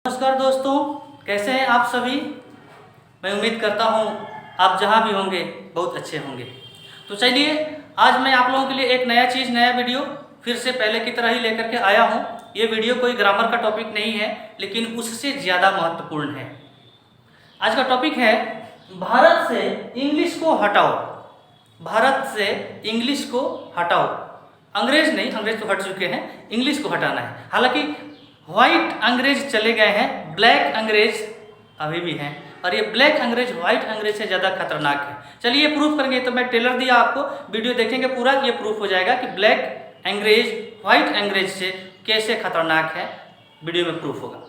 नमस्कार दोस्तों, कैसे हैं आप सभी। मैं उम्मीद करता हूं आप जहां भी होंगे बहुत अच्छे होंगे। तो चलिए, आज मैं आप लोगों के लिए एक नया वीडियो फिर से पहले की तरह ही लेकर के आया हूं। ये वीडियो कोई ग्रामर का टॉपिक नहीं है, लेकिन उससे ज़्यादा महत्वपूर्ण है। आज का टॉपिक है भारत से इंग्लिश को हटाओ। भारत से इंग्लिश को हटाओ। अंग्रेज नहीं, अंग्रेज तो हट चुके हैं, इंग्लिश को हटाना है। हालांकि व्हाइट अंग्रेज चले गए हैं, ब्लैक अंग्रेज अभी भी हैं, और ये ब्लैक अंग्रेज व्हाइट अंग्रेज से ज़्यादा खतरनाक है। चलिए ये प्रूफ करेंगे। तो मैं टेलर दिया आपको, वीडियो देखेंगे पूरा, ये प्रूफ हो जाएगा कि ब्लैक अंग्रेज व्हाइट अंग्रेज से कैसे खतरनाक है। वीडियो में प्रूफ होगा।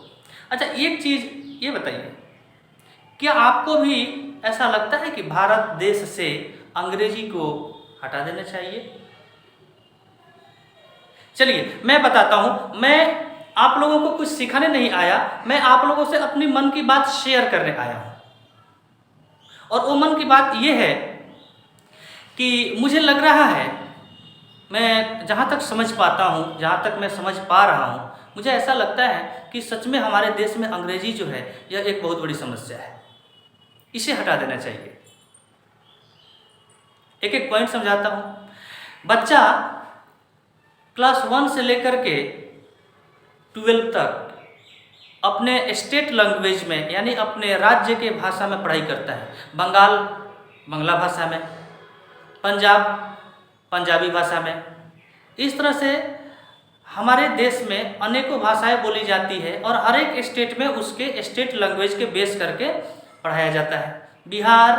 अच्छा, एक चीज़ ये बताइए, क्या आपको भी ऐसा लगता है कि भारत देश से अंग्रेजी को हटा देना चाहिए? चलिए मैं बताता हूं। मैं आप लोगों को कुछ सिखाने नहीं आया, मैं आप लोगों से अपनी मन की बात शेयर करने आया हूं। और वो मन की बात ये है कि मुझे लग रहा है, मैं जहां तक समझ पाता हूं, जहां तक मैं समझ पा रहा हूं, मुझे ऐसा लगता है कि सच में हमारे देश में अंग्रेजी जो है यह एक बहुत बड़ी समस्या है। इसे हटा देना चाहिए। एक एक पॉइंट समझाता हूं। बच्चा क्लास 1 से लेकर के 12 तक अपने स्टेट लैंग्वेज में, यानी अपने राज्य के भाषा में पढ़ाई करता है। बंगाल बांग्ला भाषा में, पंजाब पंजाबी भाषा में। इस तरह से हमारे देश में अनेकों भाषाएं बोली जाती है, और हर एक स्टेट में उसके स्टेट लैंग्वेज के बेस करके पढ़ाया जाता है। बिहार,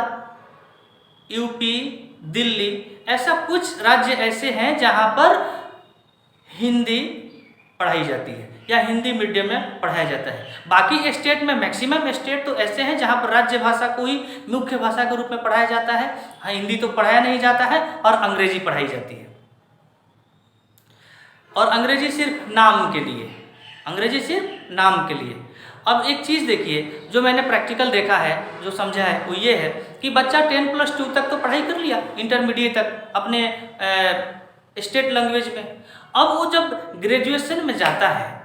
यूपी, दिल्ली, ऐसा कुछ राज्य ऐसे हैं जहां पर हिंदी पढ़ाई जाती है या हिंदी मीडियम में पढ़ाया जाता है। बाकी स्टेट में, मैक्सिमम स्टेट तो ऐसे हैं जहां पर राज्य भाषा को ही मुख्य भाषा के रूप में पढ़ाया जाता है। हाँ, हिंदी तो पढ़ाया नहीं जाता है और अंग्रेजी पढ़ाई जाती है। और अंग्रेजी सिर्फ नाम के लिए, अंग्रेजी सिर्फ नाम के लिए। अब एक चीज़ देखिए, जो मैंने प्रैक्टिकल देखा है, जो समझा है, वो ये है कि बच्चा 10+2 तक तो पढ़ाई कर लिया, इंटरमीडिएट तक अपने स्टेट लैंग्वेज में। अब वो जब ग्रेजुएशन में जाता है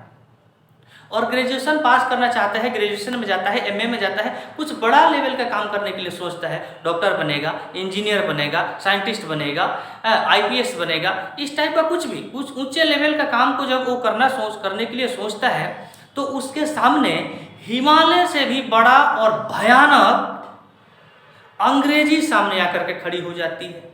और ग्रेजुएशन पास करना चाहता है, ग्रेजुएशन में जाता है, एमए में जाता है, कुछ बड़ा लेवल का काम करने के लिए सोचता है, डॉक्टर बनेगा, इंजीनियर बनेगा, साइंटिस्ट बनेगा, आईपीएस बनेगा, इस टाइप का कुछ भी, कुछ ऊंचे लेवल का काम को जब वो करने के लिए सोचता है, तो उसके सामने हिमालय से भी बड़ा और भयानक अंग्रेजी सामने आकर के खड़ी हो जाती है।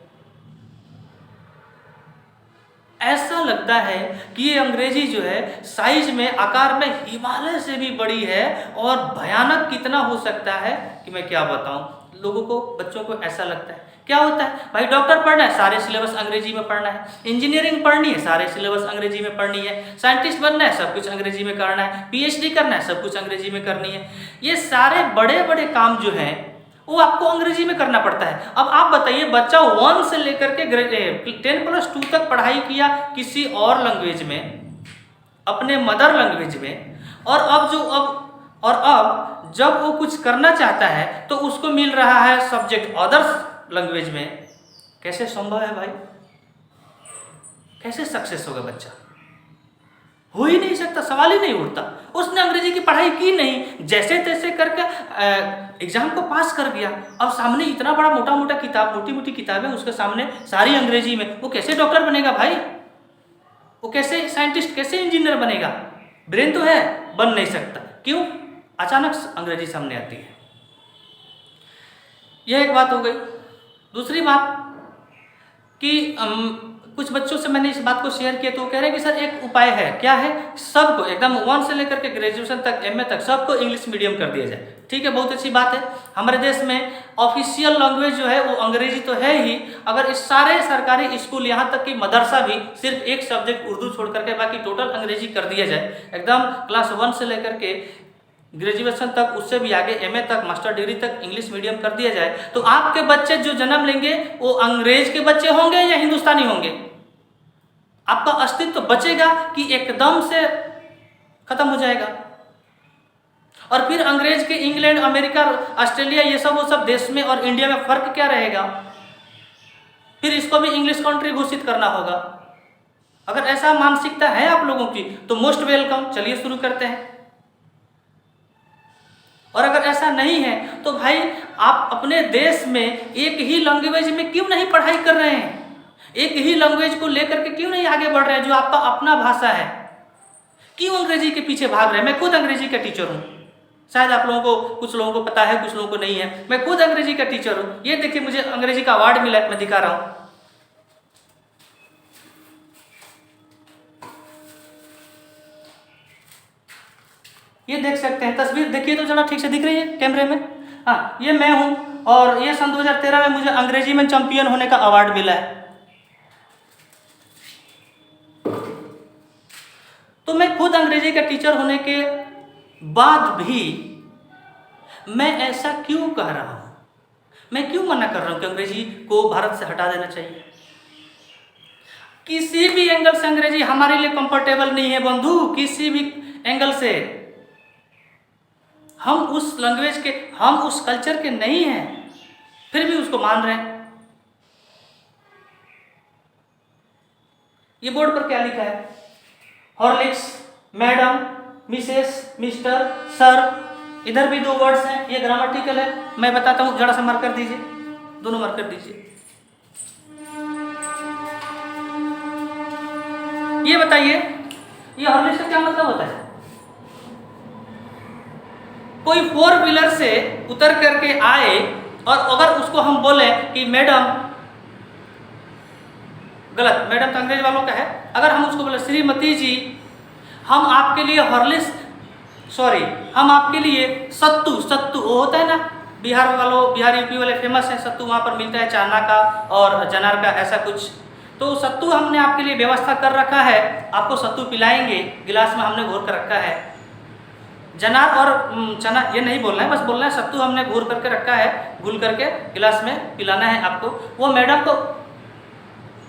ऐसा लगता है कि ये अंग्रेजी जो है साइज में, आकार में हिमालय से भी बड़ी है, और भयानक कितना हो सकता है कि मैं क्या बताऊं। लोगों को, बच्चों को ऐसा लगता है। क्या होता है भाई, डॉक्टर पढ़ना है, सारे सिलेबस अंग्रेजी में पढ़ना है। इंजीनियरिंग पढ़नी है, सारे सिलेबस अंग्रेजी में पढ़नी है। साइंटिस्ट बनना है, सब कुछ अंग्रेजी में करना है। पीएचडी करना है, सब कुछ अंग्रेजी में करनी है। ये सारे बड़े बड़े काम जो हैं वो आपको अंग्रेजी में करना पड़ता है। अब आप बताइए, बच्चा 1 से लेकर के 10+2 तक पढ़ाई किया किसी और लैंग्वेज में, अपने मदर लैंग्वेज में, और अब जब वो कुछ करना चाहता है तो उसको मिल रहा है सब्जेक्ट अदर्स लैंग्वेज में। कैसे संभव है भाई? कैसे सक्सेस होगा बच्चा? हो ही नहीं सकता, सवाल ही नहीं उठता। उसने अंग्रेजी की पढ़ाई की नहीं, जैसे तैसे करके एग्जाम को पास कर गया। अब सामने इतना बड़ा मोटा मोटा किताब, मोटी मोटी किताबें उसके सामने, सारी अंग्रेजी में। वो कैसे डॉक्टर बनेगा भाई? वो कैसे साइंटिस्ट, कैसे इंजीनियर बनेगा? ब्रेन तो है, बन नहीं सकता। क्यों? अचानक अंग्रेजी सामने आती है। यह एक बात हो गई। दूसरी बात कि कुछ बच्चों से मैंने इस बात को शेयर किया, तो वो कह रहे हैं कि सर एक उपाय है। क्या है? सबको, एकदम 1 से लेकर के ग्रेजुएशन तक, एमए तक, सबको इंग्लिश मीडियम कर दिया जाए। ठीक है, बहुत अच्छी बात है। हमारे देश में ऑफिशियल लैंग्वेज जो है वो अंग्रेजी तो है ही। अगर इस सारे सरकारी स्कूल, यहाँ तक कि मदरसा भी, सिर्फ एक सब्जेक्ट उर्दू छोड़ करके बाकी टोटल अंग्रेजी कर दिया जाए, एकदम क्लास 1 से लेकर के ग्रेजुएशन तक, उससे भी आगे एमए तक, मास्टर डिग्री तक इंग्लिश मीडियम कर दिया जाए, तो आपके बच्चे जो जन्म लेंगे वो अंग्रेज के बच्चे होंगे या हिंदुस्तानी होंगे? आपका अस्तित्व बचेगा कि एकदम से खत्म हो जाएगा? और फिर अंग्रेज के इंग्लैंड, अमेरिका, ऑस्ट्रेलिया, ये सब वो सब देश में और इंडिया में फर्क क्या रहेगा? फिर इसको भी इंग्लिश कंट्री घोषित करना होगा। अगर ऐसा मानसिकता है आप लोगों की तो मोस्ट वेलकम। चलिए शुरू करते हैं। और अगर ऐसा नहीं है तो भाई आप अपने देश में एक ही लैंग्वेज में क्यों नहीं पढ़ाई कर रहे हैं? एक ही लैंग्वेज को लेकर के क्यों नहीं आगे बढ़ रहे हैं जो आपका अपना भाषा है? क्यों अंग्रेजी के पीछे भाग रहे हैं? मैं खुद अंग्रेजी का टीचर हूँ, शायद आप लोगों को, कुछ लोगों को पता है, कुछ लोगों को नहीं है। मैं खुद अंग्रेजी का टीचर हूँ। ये देखिए मुझे अंग्रेजी का अवार्ड मिला है, मैं दिखा रहा हूँ। ये देख सकते हैं, तस्वीर देखिए तो जरा ठीक से दिख रही है कैमरे में? हाँ, ये मैं हूँ और ये सन 2013 में मुझे अंग्रेजी में चैंपियन होने का अवार्ड मिला है। तो मैं खुद अंग्रेजी का टीचर होने के बाद भी मैं ऐसा क्यों कह रहा हूँ? मैं क्यों मना कर रहा हूँ कि अंग्रेजी को भारत से हटा देना चाहिए? किसी भी एंगल से अंग्रेजी हमारे लिए कंफर्टेबल नहीं है बंधु, किसी भी एंगल से। हम उस लैंग्वेज के, हम उस कल्चर के नहीं हैं, फिर भी उसको मान रहे हैं। ये बोर्ड पर क्या लिखा है? Horlicks, madam, Mrs, mister, sir. इधर भी 2 वर्ड्स हैं, ये ग्रामेटिकल है। मैं बताता हूँ, जरा सा मार्क कर दीजिए, दोनों मार्क कर दीजिए। ये बताइए, ये हॉर्लिक्स का क्या मतलब होता है? कोई 4 व्हीलर से उतर करके आए और अगर उसको हम बोले कि मैडम, गलत, मैडम तो अंग्रेज वालों का है। अगर हम उसको बोले श्रीमती जी, हम आपके लिए हॉर्लिक्स, सॉरी, हम आपके लिए सत्तू, सत्तू वो होता है ना, बिहार वालों, बिहार यूपी वाले फेमस है सत्तू, वहाँ पर मिलता है चाना का और जनार का, ऐसा कुछ। तो सत्तू हमने आपके लिए व्यवस्था कर रखा है, आपको सत्तू पिलाएंगे, गिलास में हमने घोर कर रखा है। जनार और चना ये नहीं बोलना है, बस बोलना है सत्तू हमने घोर करके रखा है, घुल करके गिलास में पिलाना है आपको। वो मैडम को,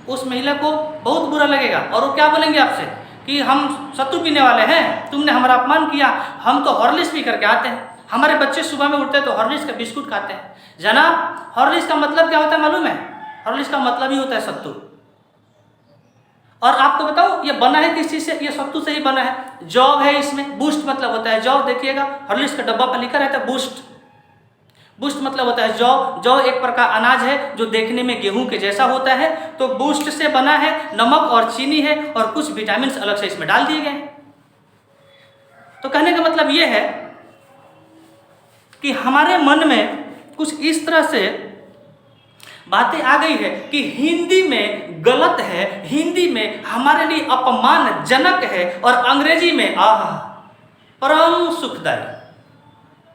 उस महिला को बहुत बुरा लगेगा और वो क्या बोलेंगे आपसे कि हम सत्तू पीने वाले हैं, तुमने हमारा अपमान किया, हम तो हॉर्लिक्स पी करके आते हैं, हमारे बच्चे सुबह में उठते हैं तो हॉर्लिक्स का बिस्कुट खाते हैं। जनाब, हॉर्लिक्स का मतलब क्या होता है मालूम है? हॉर्लिक्स का मतलब ही होता है सत्तू। और आपको बताओ ये बना है किस चीज़ से? ये सत्तू से ही बना है। जौ है इसमें, बूस्ट मतलब होता है जौ, देखिएगा हॉर्लिक्स का डब्बा पर लिखा रहता है बूस्ट। बूस्ट मतलब होता है जौ। जौ एक प्रकार अनाज है जो देखने में गेहूं के जैसा होता है, तो बूस्ट से बना है, नमक और चीनी है और कुछ विटामिन अलग से इसमें डाल दिए गए। तो कहने का मतलब ये है कि हमारे मन में कुछ इस तरह से बातें आ गई है कि हिंदी में गलत है, हिंदी में हमारे लिए अपमानजनक है और अंग्रेजी में परम सुखदायी,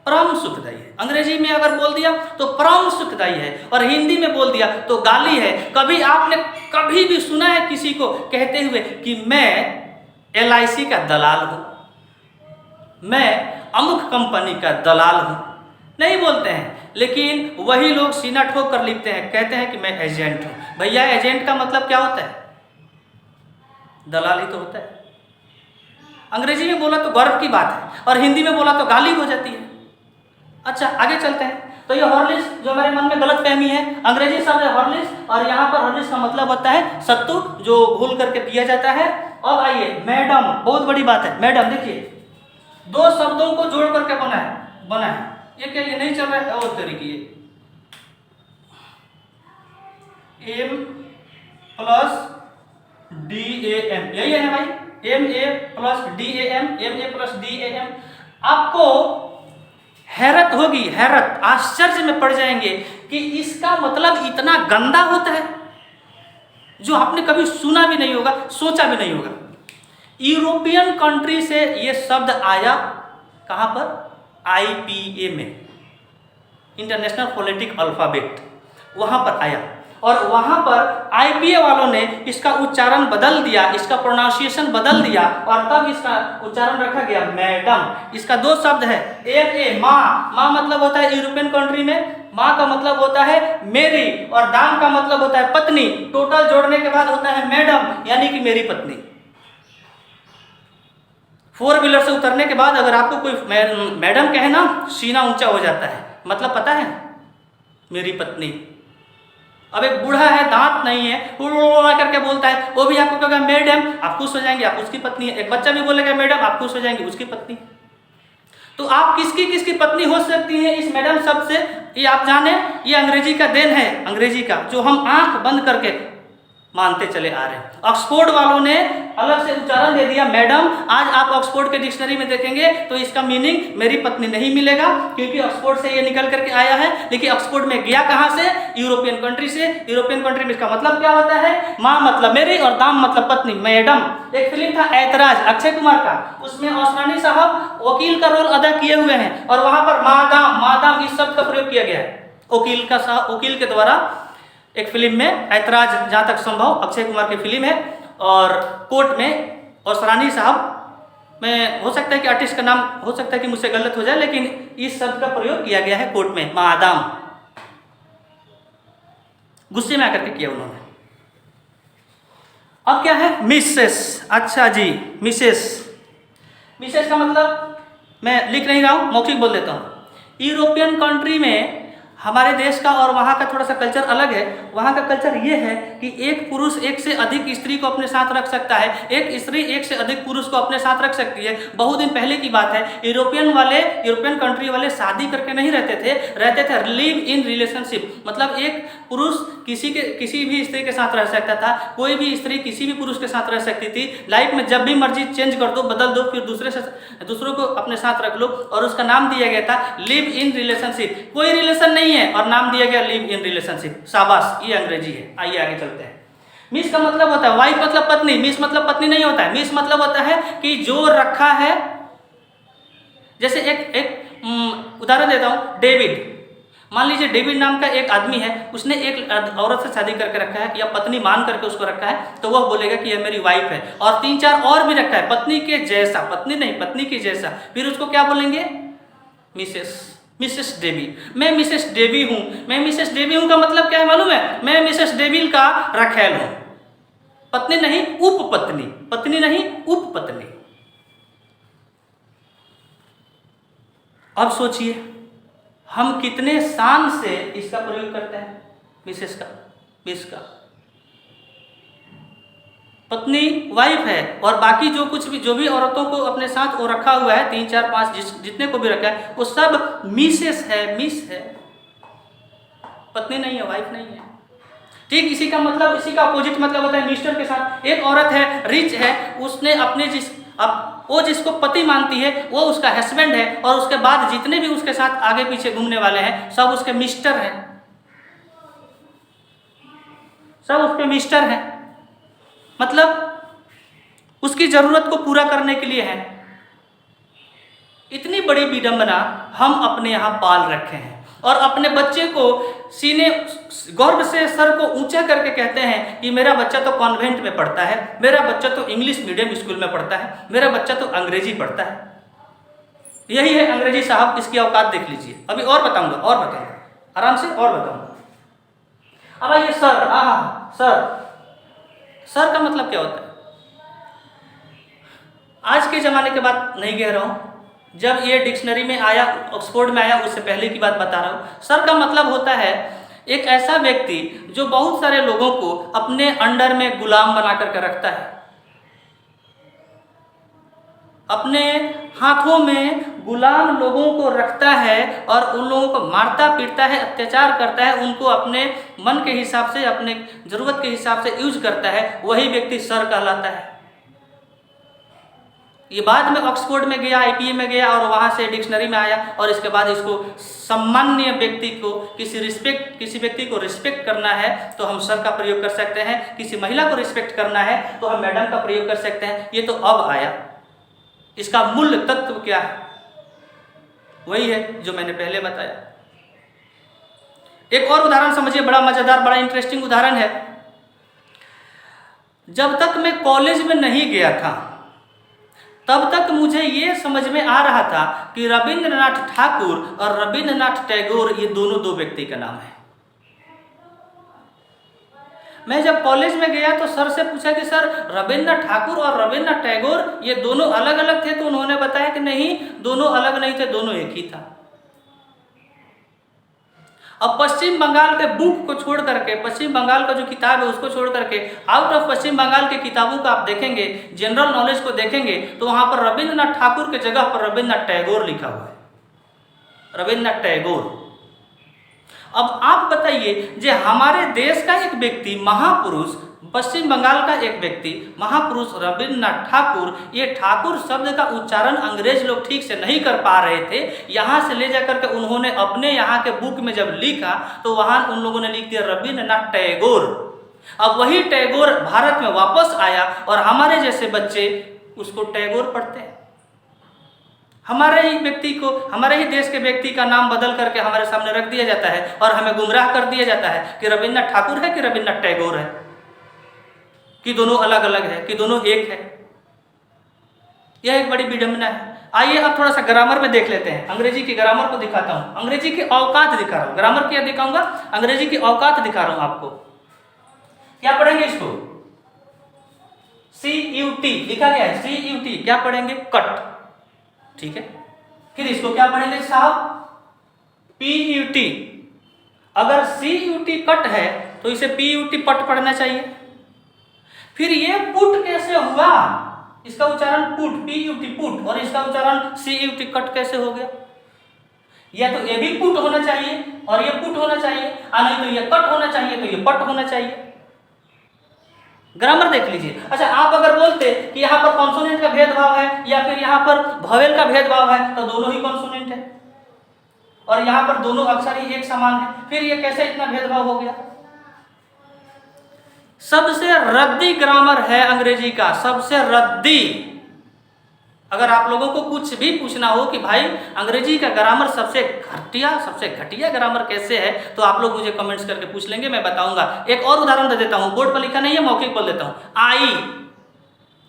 परम सुखदायी है। अंग्रेजी में अगर बोल दिया तो परम सुखदायी है और हिंदी में बोल दिया तो गाली है। कभी आपने कभी भी सुना है किसी को कहते हुए कि मैं LIC का दलाल हूँ, मैं अमुक कंपनी का दलाल हूँ? नहीं बोलते हैं। लेकिन वही लोग सीना ठोक कर लिखते हैं, कहते हैं कि मैं एजेंट हूँ। भैया एजेंट का मतलब क्या होता है? दलाल ही तो होता है। अंग्रेजी में बोला तो गर्व की बात है और हिंदी में बोला तो गाली हो जाती है। अच्छा, आगे चलते हैं। तो ये हॉर्लिक्स जो हमारे मन में गलत फहमी है, अंग्रेजी शब्द है हॉर्लिक्स और यहाँ पर हॉर्लिक्स का मतलब होता है सत्तू जो घोल करके पिया जाता है। अब आइए मैडम, बहुत बड़ी बात है। मैडम देखिए 2 शब्दों को जोड़ करके बना है। ये क्या, ये नहीं चल रहा है? और तरीके M + DAM, यही है भाई, MA + DAM, MA + DAM। आपको हैरत होगी, हैरत, आश्चर्य में पड़ जाएंगे कि इसका मतलब इतना गंदा होता है जो आपने कभी सुना भी नहीं होगा, सोचा भी नहीं होगा। यूरोपियन कंट्री से ये शब्द आया, कहाँ पर? IPA में, इंटरनेशनल फोनेटिक अल्फाबेट, वहाँ पर आया और वहाँ पर IPA वालों ने इसका उच्चारण बदल दिया, इसका प्रोनाउंसिएशन बदल दिया और तब इसका उच्चारण रखा गया मैडम। इसका 2 शब्द है, MA माँ, माँ मतलब होता है यूरोपियन कंट्री में, माँ का मतलब होता है मेरी और दाम का मतलब होता है पत्नी। टोटल जोड़ने के बाद होता है मैडम, यानी कि मेरी पत्नी। 4 व्हीलर से उतरने के बाद अगर आपको कोई मैडम कहे ना, सीना ऊंचा हो जाता है। मतलब पता है? मेरी पत्नी। अब एक बूढ़ा है, दांत नहीं है, करके बोलता है, वो भी आपको कहेगा मैडम, आप खुश हो जाएंगे, आप उसकी पत्नी है। एक बच्चा भी बोलेगा मैडम, आप खुश हो जाएंगे, उसकी पत्नी। तो आप किसकी किसकी पत्नी हो सकती हैं इस मैडम शब्द से, ये आप जाने, ये अंग्रेजी का देन है, अंग्रेजी का, जो हम आंख बंद करके मानते चले आ रहे हैं। ऑक्सफोर्ड वालों ने अलग से उच्चारण दे दिया मैडम। आज आप ऑक्सफोर्ड के डिक्शनरी में देखेंगे तो इसका मीनिंग मेरी पत्नी नहीं मिलेगा, क्योंकि ऑक्सफोर्ड से ये निकल करके आया है। लेकिन ऑक्सफोर्ड में गया कहाँ से? यूरोपियन कंट्री से। यूरोपियन कंट्री में इसका मतलब क्या होता है? माँ मतलब मेरी और दाम मतलब पत्नी, मैडम। एक फिल्म था ऐतराज अक्षय कुमार का, उसमें औसरानी साहब वकील का रोल अदा किए हुए हैं और वहां पर मादाम इस शब्द का प्रयोग किया गया है वकील के द्वारा। एक फिल्म में ऐतराज, जहाँ तक संभव अक्षय कुमार की फिल्म है, और कोर्ट में औसरानी साहब, मैं हो सकता है कि आर्टिस्ट का नाम हो सकता है कि मुझसे गलत हो जाए, लेकिन इस शब्द का प्रयोग किया गया है कोर्ट में, मादाम, गुस्से में आकर के किया उन्होंने। अब क्या है? मिसेस। अच्छा जी, मिसेस का मतलब मैं लिख नहीं रहा हूं, मौखिक बोल देता हूं। यूरोपियन कंट्री में हमारे देश का और वहाँ का थोड़ा सा कल्चर अलग है। वहाँ का कल्चर ये है कि एक पुरुष एक से अधिक स्त्री को अपने साथ रख सकता है, एक स्त्री एक से अधिक पुरुष को अपने साथ रख सकती है। बहुत दिन पहले की बात है। यूरोपियन कंट्री वाले शादी करके नहीं रहते थे लिव इन रिलेशनशिप। मतलब एक पुरुष किसी भी स्त्री के साथ रह सकता था, कोई भी स्त्री किसी भी पुरुष के साथ रह सकती थी। लाइफ में जब भी मर्जी चेंज कर दो, बदल दो, फिर दूसरों को अपने साथ रख लो, और उसका नाम दिया गया था लिव इन रिलेशनशिप। कोई रिलेशन नहीं है और नाम दिया गया लिव इन रिलेशनशिप। शाबाश, ये अंग्रेजी है। आइए आगे चलते हैं। मिस का मतलब होता है वाइफ मतलब पत्नी। मिस मतलब पत्नी नहीं होता है। मिस मतलब होता है कि जो रखा है। जैसे एक उदाहरण देता हूं, डेविड। मान लीजिए डेविड नाम का एक आदमी है, उसने एक औरत से शादी करके रखा है या पत्नी मान करके उसको रखा है, तो वह बोलेगा कि यह मेरी वाइफ है। और 3-4 और भी रखा है पत्नी के जैसा, पत्नी नहीं, पत्नी के जैसा, फिर उसको क्या बोलेंगे? Mrs Davy. मैं मिसेस डेवी हूं। मैं मिसेस डेवी हूं का मतलब क्या है मालूम है? मैं मिसेस डेविल का रखैल हूं। पत्नी नहीं, उपपत्नी। पत्नी नहीं, उपपत्नी। अब सोचिए हम कितने शान से इसका प्रयोग करते हैं, मिसेस का, मिस का। पत्नी वाइफ है, और बाकी जो भी औरतों को अपने साथ वो रखा हुआ है, 3, 4, 5 जितने को भी रखा है, वो सब मिसेस है, मिस है, पत्नी नहीं है, वाइफ नहीं है। ठीक इसी का अपोजिट मतलब होता है मिस्टर के साथ। एक औरत है, रिच है, उसने अपने वो जिसको पति मानती है वो उसका हस्बैंड है, और उसके बाद जितने भी उसके साथ आगे पीछे घूमने वाले हैं सब उसके मिस्टर हैं, सब उसके मिस्टर हैं। मतलब उसकी जरूरत को पूरा करने के लिए है। इतनी बड़ी विडंबना हम अपने यहाँ पाल रखे हैं, और अपने बच्चे को सीने गर्व से सर को ऊंचा करके कहते हैं कि मेरा बच्चा तो कॉन्वेंट में पढ़ता है, मेरा बच्चा तो इंग्लिश मीडियम स्कूल में पढ़ता है, मेरा बच्चा तो अंग्रेजी पढ़ता है। यही है अंग्रेजी साहब, इसकी औकात देख लीजिए। अभी और बताऊंगा आराम से और बताऊंगा। अब आइए सर। सर का मतलब क्या होता है? आज के ज़माने की बात नहीं कह रहा हूँ, जब ये डिक्शनरी में आया, ऑक्सफोर्ड में आया, उससे पहले की बात बता रहा हूँ। सर का मतलब होता है एक ऐसा व्यक्ति जो बहुत सारे लोगों को अपने अंडर में गुलाम बना करके रखता है, अपने हाथों में गुलाम लोगों को रखता है और उन लोगों को मारता पीटता है, अत्याचार करता है, उनको अपने मन के हिसाब से, अपने ज़रूरत के हिसाब से यूज करता है, वही व्यक्ति सर कहलाता है। ये बाद में ऑक्सफोर्ड में गया, IPA में गया, और वहाँ से डिक्शनरी में आया, और इसके बाद इसको सामान्य व्यक्ति को किसी व्यक्ति को रिस्पेक्ट करना है तो हम सर का प्रयोग कर सकते हैं, किसी महिला को रिस्पेक्ट करना है तो हम मैडम का प्रयोग कर सकते हैं। ये तो अब आया। इसका मूल तत्व क्या है? वही है जो मैंने पहले बताया। एक और उदाहरण समझिए, बड़ा मजेदार, बड़ा इंटरेस्टिंग उदाहरण है। जब तक मैं कॉलेज में नहीं गया था तब तक मुझे ये समझ में आ रहा था कि रविंद्रनाथ ठाकुर और रविंद्रनाथ टैगोर ये दोनों दो व्यक्ति का नाम है। मैं जब कॉलेज में गया तो सर से पूछा कि सर रविंद्रनाथ ठाकुर और रविंद्रनाथ टैगोर ये दोनों अलग अलग थे, तो उन्होंने बताया कि नहीं, दोनों अलग नहीं थे, दोनों एक ही था। अब पश्चिम बंगाल के बुक को छोड़ करके, पश्चिम बंगाल का जो किताब है उसको छोड़ करके आउट ऑफ पश्चिम बंगाल की किताबों को आप देखेंगे, जनरल नॉलेज को देखेंगे तो वहाँ पर रविंद्रनाथ ठाकुर के जगह पर रविंद्रनाथ टैगोर लिखा हुआ है, रविंद्रनाथ टैगोर। अब आप बताइए, जो हमारे देश का एक व्यक्ति महापुरुष, पश्चिम बंगाल का एक व्यक्ति महापुरुष रविंद्रनाथ ठाकुर, ये ठाकुर शब्द का उच्चारण अंग्रेज लोग ठीक से नहीं कर पा रहे थे, यहाँ से ले जाकर के उन्होंने अपने यहाँ के बुक में जब लिखा तो वहाँ उन लोगों ने लिख दिया रविंद्रनाथ टैगोर। अब वही टैगोर भारत में वापस आया और हमारे जैसे बच्चे उसको टैगोर पढ़ते हैं। हमारे ही व्यक्ति को, हमारे ही देश के व्यक्ति का नाम बदल करके हमारे सामने रख दिया जाता है और हमें गुमराह कर दिया जाता है कि रविंद्रनाथ ठाकुर है कि रविंद्रनाथ टैगोर है, कि दोनों अलग अलग है, कि दोनों एक है। यह एक बड़ी विडंबना है। आइए अब थोड़ा सा ग्रामर में देख लेते हैं, अंग्रेजी की ग्रामर को दिखाता हूँ, अंग्रेजी की औकात दिखा रहा हूँ, ग्रामर क्या दिखाऊंगा, अंग्रेजी की औकात दिखा रहा हूँ आपको। क्या पढ़ेंगे इसको, CUT लिखा गया है, CUT क्या पढ़ेंगे, कट, ठीक है। फिर इसको क्या पढ़ेंगे साहब, PUT। अगर CUT कट है तो इसे PUT पट पढ़ना चाहिए। फिर ये पुट कैसे हुआ, इसका उच्चारण पुट, PUT पुट, और इसका उच्चारण CUT कट कैसे हो गया। या तो ये भी पुट होना चाहिए और ये पुट होना चाहिए, नहीं तो ये कट होना चाहिए, तो ये पट होना चाहिए। ग्रामर देख लीजिए। अच्छा, आप अगर बोलते कि यहाँ पर कॉन्सोनेंट का भेदभाव है या फिर यहाँ पर वॉवेल का भेदभाव है, तो दोनों ही कॉन्सोनेंट है और यहाँ पर दोनों अक्षर ही एक समान है, फिर ये कैसे इतना भेदभाव हो गया। सबसे रद्दी ग्रामर है अंग्रेजी का, सबसे रद्दी। अगर आप लोगों को कुछ भी पूछना हो कि भाई अंग्रेजी का ग्रामर सबसे घटिया ग्रामर कैसे है, तो आप लोग मुझे कमेंट्स करके पूछ लेंगे, मैं बताऊंगा। एक और उदाहरण दे देता हूं, बोर्ड पर लिखा नहीं है, मौखिक बोल देता हूं।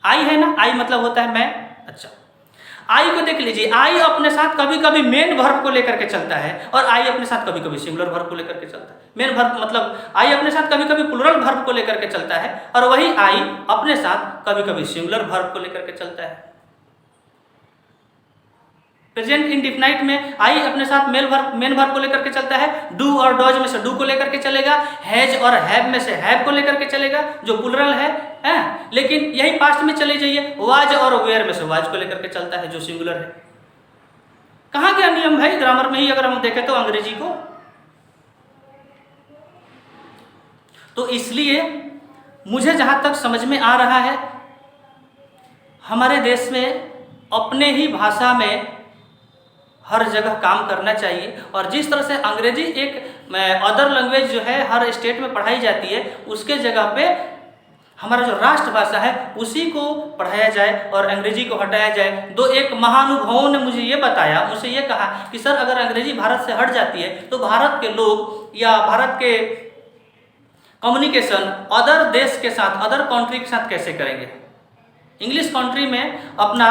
आई है ना, आई मतलब होता है मैं। अच्छा, आई को देख लीजिए, आई अपने साथ कभी कभी मेन वर्ब को लेकर के चलता है और आई अपने साथ कभी कभी सिंगुलर वर्ब को लेकर के चलता है। मेन वर्ब मतलब आई अपने साथ कभी कभी प्लूरल वर्ब को लेकर के चलता है और वही आई अपने साथ कभी कभी सिंगुलर वर्ब को लेकर के चलता है। प्रेजेंट इंडिफिनाइट में आई अपने साथ मेन वर्ब को लेकर के चलता है, डू और डॉज में से डू को लेकर के चलेगा, हैज और हैव में से हैव को लेकर के चलेगा जो प्लूरल है। लेकिन यही पास्ट में चले जाइए, वाज और वेयर में से वाज को लेकर के चलता है जो सिंगुलर है। कहाँ गया नियम भाई ग्रामर में ही अगर हम देखें तो अंग्रेजी को। तो इसलिए मुझे जहां तक समझ में आ रहा है, हमारे देश में अपने ही भाषा में हर जगह काम करना चाहिए और जिस तरह से अंग्रेजी एक अदर लैंग्वेज जो है हर स्टेट में पढ़ाई जाती है, उसके जगह पे हमारा जो राष्ट्रभाषा है उसी को पढ़ाया जाए और अंग्रेजी को हटाया जाए। दो एक महानुभावों ने मुझे ये बताया, मुझसे ये कहा कि सर अगर अंग्रेजी भारत से हट जाती है तो भारत के लोग या भारत के कम्युनिकेशन अदर देश के साथ, अदर कंट्री के साथ कैसे करेंगे। इंग्लिश कंट्री में अपना,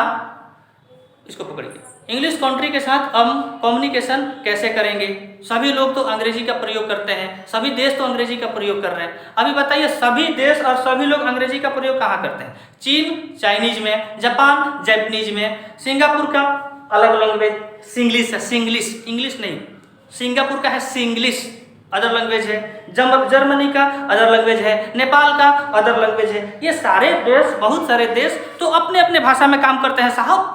इसको पकड़िए, इंग्लिश कंट्री के साथ हम कम्युनिकेशन कैसे करेंगे। सभी लोग तो अंग्रेजी का प्रयोग करते हैं, सभी देश तो अंग्रेजी का प्रयोग कर रहे हैं। अभी बताइए सभी देश और सभी लोग अंग्रेजी का प्रयोग कहाँ करते हैं। चीन चाइनीज में, जापान जापानीज में, सिंगापुर का अलग लैंग्वेज सिंग्लिश है, सिंग्लिश इंग्लिश नहीं, सिंगापुर का है सिंग्लिश अदर लैंग्वेज है, जर्मनी का अदर लैंग्वेज है, नेपाल का अदर लैंग्वेज है। ये सारे देश, बहुत सारे देश तो अपने अपने भाषा में काम करते हैं साहब।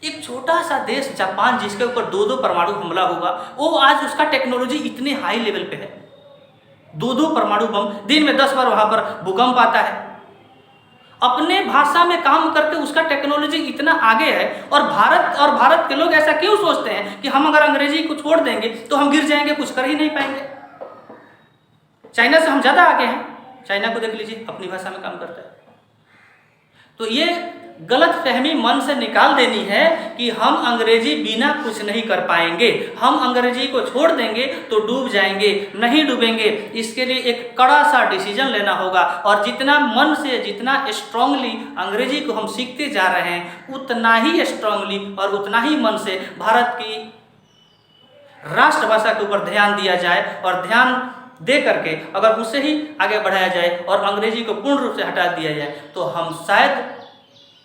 एक छोटा सा देश जापान जिसके ऊपर 2 परमाणु हमला हुआ, वो आज उसका टेक्नोलॉजी इतने हाई लेवल पे है, 2 परमाणु बम, दिन में 10 बार वहां पर भूकंप आता है। अपने भाषा में काम करके उसका टेक्नोलॉजी इतना आगे है। और भारत के लोग ऐसा क्यों सोचते हैं कि हम अगर अंग्रेजी को छोड़ देंगे तो हम गिर जाएंगे, कुछ कर ही नहीं पाएंगे। चाइना से हम ज्यादा आगे हैं, चाइना को देख लीजिए अपनी भाषा में काम करता है। तो ये गलत फहमी मन से निकाल देनी है कि हम अंग्रेजी बिना कुछ नहीं कर पाएंगे, हम अंग्रेजी को छोड़ देंगे तो डूब जाएंगे। नहीं डूबेंगे, इसके लिए एक कड़ा सा डिसीजन लेना होगा और जितना मन से, जितना स्ट्रांगली अंग्रेजी को हम सीखते जा रहे हैं, उतना ही स्ट्रांगली और उतना ही मन से भारत की राष्ट्रभाषा के ऊपर ध्यान दिया जाए और ध्यान दे करके अगर उसे ही आगे बढ़ाया जाए और अंग्रेजी को पूर्ण रूप से हटा दिया जाए तो हम शायद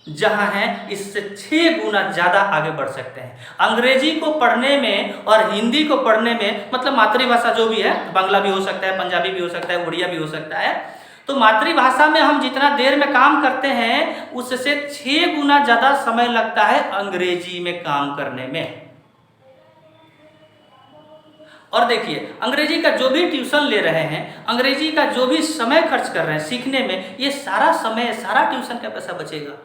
जहाँ हैं इससे 6 गुना ज़्यादा आगे बढ़ सकते हैं। अंग्रेजी को पढ़ने में और हिंदी को पढ़ने में, मतलब मातृभाषा जो भी है, बांग्ला भी हो सकता है, पंजाबी भी हो सकता है, उड़िया भी हो सकता है, तो मातृभाषा में हम जितना देर में काम करते हैं उससे 6 गुना ज़्यादा समय लगता है अंग्रेजी में काम करने में। और देखिए, अंग्रेजी का जो भी ट्यूशन ले रहे हैं, अंग्रेजी का जो भी समय खर्च कर रहे हैं सीखने में, ये सारा समय, सारा ट्यूशन का पैसा बचेगा।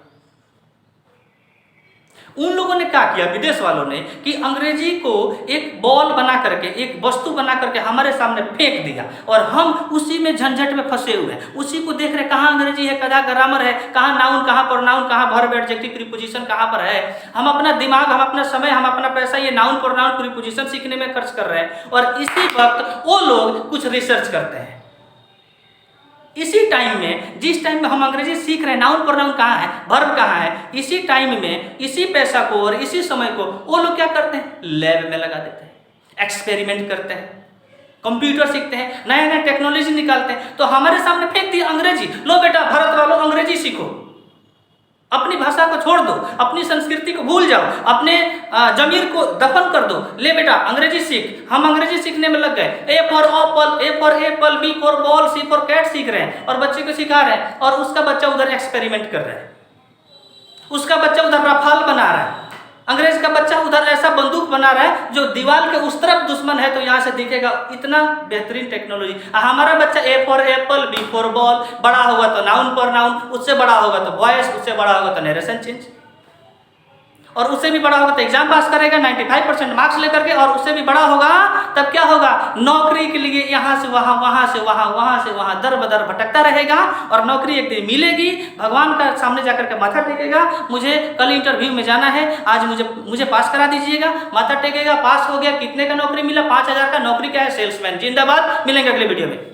उन लोगों ने क्या किया, विदेश वालों ने, कि अंग्रेजी को एक बॉल बना करके, एक वस्तु बना करके हमारे सामने फेंक दिया और हम उसी में झंझट में फंसे हुए हैं। उसी को देख रहे, कहाँ अंग्रेजी है, कहाँ ग्रामर है, कहाँ नाउन, कहाँ प्रोनाउन, कहाँ वर्ब, एडजेक्टिव, प्रीपोजिशन कहाँ पर है। हम अपना दिमाग, हम अपना समय, हम अपना पैसा ये नाउन, प्रोनाउन, प्रीपोजिशन सीखने में खर्च कर रहे हैं, और इसी वक्त वो लोग कुछ रिसर्च करते हैं। इसी टाइम में, जिस टाइम में हम अंग्रेजी सीख रहे हैं, नाउन प्रोनाउन कहाँ है, वर्ब कहाँ है, इसी टाइम में, इसी पैसा को और इसी समय को वो लोग क्या करते हैं, लैब में लगा देते हैं, एक्सपेरिमेंट करते हैं, कंप्यूटर सीखते हैं, नया नया टेक्नोलॉजी निकालते हैं। तो हमारे सामने फेंक दिया अंग्रेजी, लो बेटा भारत वालों अंग्रेजी सीखो, अपनी भाषा को छोड़ दो, अपनी संस्कृति को भूल जाओ, अपने जमीर को दफन कर दो, ले बेटा अंग्रेजी सीख। हम अंग्रेजी सीखने में लग गए, A for apple, B for ball, C for cat सीख रहे हैं और बच्चे को सिखा रहे हैं, और उसका बच्चा उधर एक्सपेरिमेंट कर रहा है, उसका बच्चा उधर रफाल बना रहा है, अंग्रेज का बच्चा उधर ऐसा बंदूक बना रहा है जो दीवार के उस तरफ दुश्मन है तो यहाँ से दिखेगा, इतना बेहतरीन टेक्नोलॉजी। हमारा बच्चा A for apple, B for ball, बड़ा होगा तो नाउन पर नाउन, उससे बड़ा होगा तो वॉइस, उससे बड़ा होगा तो नरेशन चेंज, और उससे भी बड़ा होगा तो एग्जाम पास करेगा 95% मार्क्स लेकर के, और उससे भी बड़ा होगा तब क्या होगा, नौकरी के लिए यहाँ से वहाँ, वहाँ से वहाँ, वहाँ से वहाँ दर बदर भटकता रहेगा, और नौकरी एक दिन मिलेगी, भगवान का सामने जाकर के माथा टेकेगा, मुझे कल इंटरव्यू में जाना है, आज मुझे पास करा दीजिएगा, माथा टेकेगा, पास हो गया, कितने का नौकरी मिला, 5,000 का नौकरी, क्या है, सेल्समैन। जिंदाबाद, मिलेंगे अगले वीडियो में।